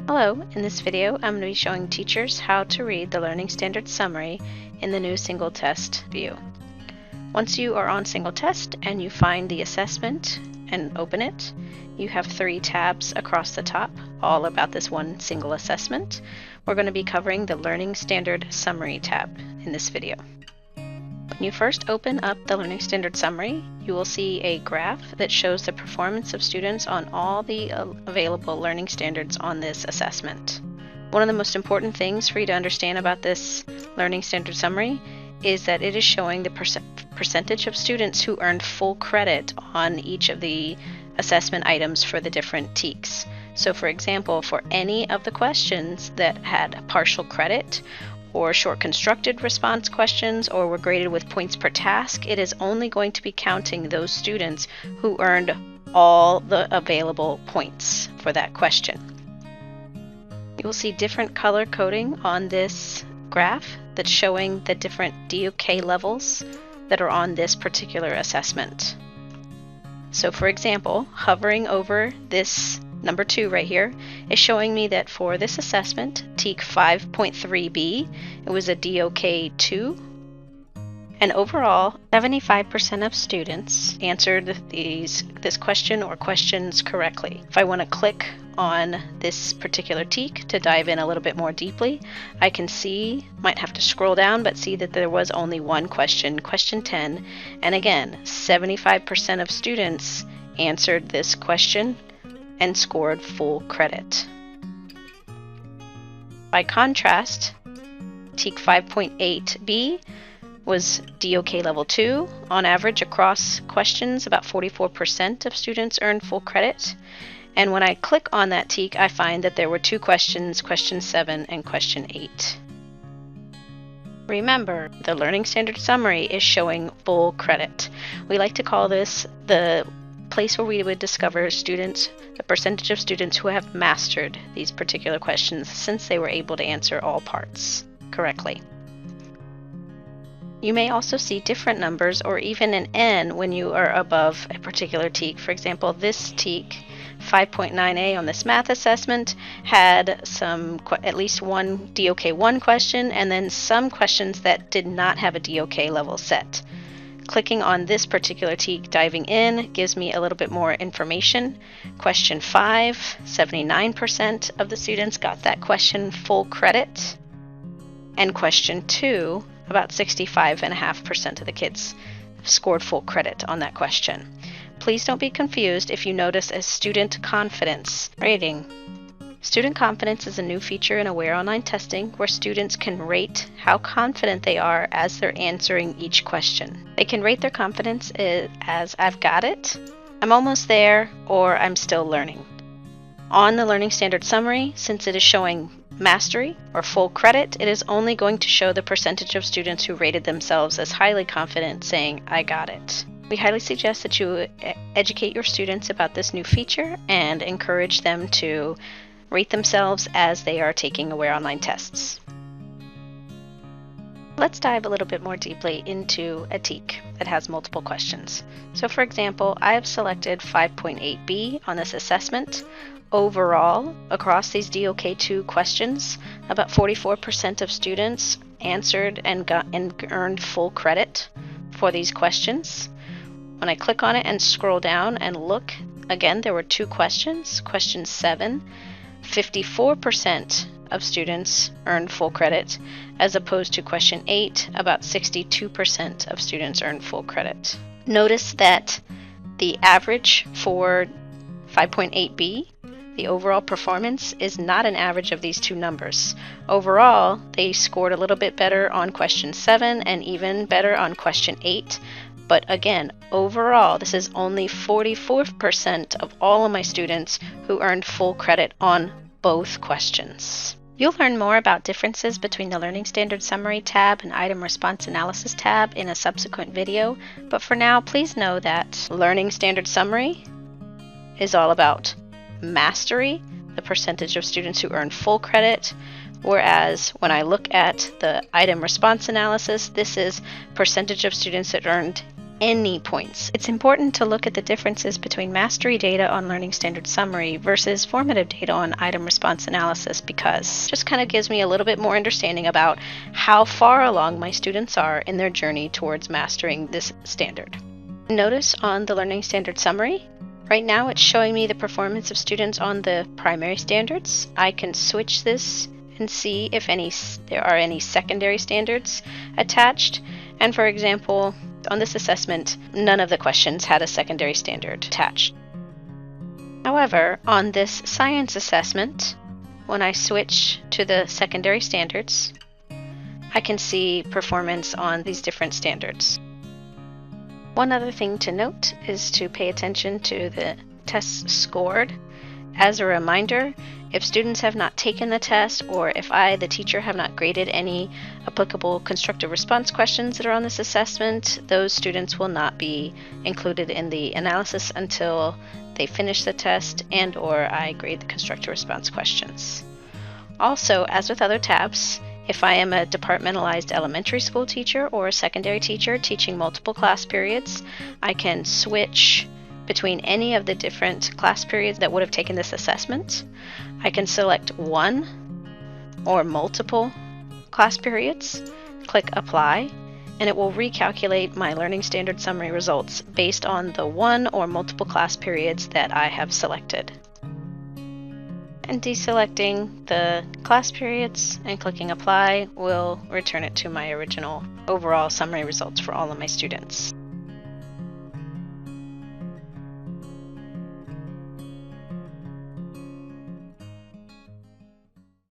Hello, in this video I'm going to be showing teachers how to read the Learning Standards Summary in the new single test view. Once you are on single test and you find the assessment and open it, you have 3 tabs across the top, all about this one single assessment. We're going to be covering the Learning Standard Summary tab in this video. When you first open up the Learning Standard Summary, you will see a graph that shows the performance of students on all the available learning standards on this assessment. One of the most important things for you to understand about this Learning Standard Summary is that it is showing the percentage of students who earned full credit on each of the assessment items for the different TEKS. So for example, for any of the questions that had partial credit or short constructed response questions or were graded with points per task, it is only going to be counting those students who earned all the available points for that question. You will see different color coding on this graph that's showing the different DOK levels that are on this particular assessment. So for example, hovering over this number 2 right here is showing me that for this assessment, TEK 5.3b, it was a DOK 2. And overall, 75% of students answered this question or questions correctly. If I want to click on this particular TEK to dive in a little bit more deeply, I can see, might have to scroll down, but see that there was only one question, question 10. And again, 75% of students answered this question and scored full credit. By contrast, TEK 5.8b was DOK level 2. On average across questions, about 44% of students earned full credit. And when I click on that TEK, I find that there were 2 questions, question 7 and question 8. Remember, the Learning Standard Summary is showing full credit. We like to call this the place where we would discover students, the percentage of students who have mastered these particular questions since they were able to answer all parts correctly. You may also see different numbers or even an N when you are above a particular TEK. For example, this TEK 5.9a on this math assessment had at least one DOK 1 question and then some questions that did not have a DOK level set. Clicking on this particular TEK, diving in, gives me a little bit more information. Question 5, 79% of the students got that question full credit. And question 2, about 65.5% of the kids scored full credit on that question. Please don't be confused if you notice a student confidence rating. Student confidence is a new feature in Aware Online Testing where students can rate how confident they are as they're answering each question. They can rate their confidence as I've got it, I'm almost there, or I'm still learning. On the Learning Standard Summary, since it is showing mastery or full credit, it is only going to show the percentage of students who rated themselves as highly confident, saying, I got it. We highly suggest that you educate your students about this new feature and encourage them to rate themselves as they are taking Aware Online tests. Let's dive a little bit more deeply into a TEK that has multiple questions. So for example, I have selected 5.8b on this assessment. Overall, across these DOK 2 questions, about 44% of students answered and earned full credit for these questions. When I click on it and scroll down and look, again, there were 2 questions. Question 7, 54% of students earned full credit, as opposed to question 8, about 62% of students earned full credit. Notice that the average for 5.8b, the overall performance, is not an average of these 2 numbers. Overall, they scored a little bit better on question 7 and even better on question 8. But again, overall, this is only 44% of all of my students who earned full credit on both questions. You'll learn more about differences between the Learning Standard Summary tab and Item Response Analysis tab in a subsequent video, but for now, please know that Learning Standard Summary is all about mastery, the percentage of students who earn full credit, whereas when I look at the Item Response Analysis, this is percentage of students that earned any points. It's important to look at the differences between mastery data on Learning Standards Summary versus formative data on item response analysis, because it just kind of gives me a little bit more understanding about how far along my students are in their journey towards mastering this standard. Notice on the Learning Standards Summary, right now it's showing me the performance of students on the primary standards. I can switch this and see if there are any secondary standards attached. And for example, on this assessment, none of the questions had a secondary standard attached. However, on this science assessment, when I switch to the secondary standards, I can see performance on these different standards. One other thing to note is to pay attention to the tests scored. As a reminder, if students have not taken the test, or if I, the teacher, have not graded any applicable constructive response questions that are on this assessment, those students will not be included in the analysis until they finish the test and/or I grade the constructive response questions. Also, as with other tabs, if I am a departmentalized elementary school teacher or a secondary teacher teaching multiple class periods, I can switch between any of the different class periods that would have taken this assessment. I can select one or multiple class periods, click Apply, and it will recalculate my Learning Standards Summary results based on the one or multiple class periods that I have selected. And deselecting the class periods and clicking Apply will return it to my original overall summary results for all of my students.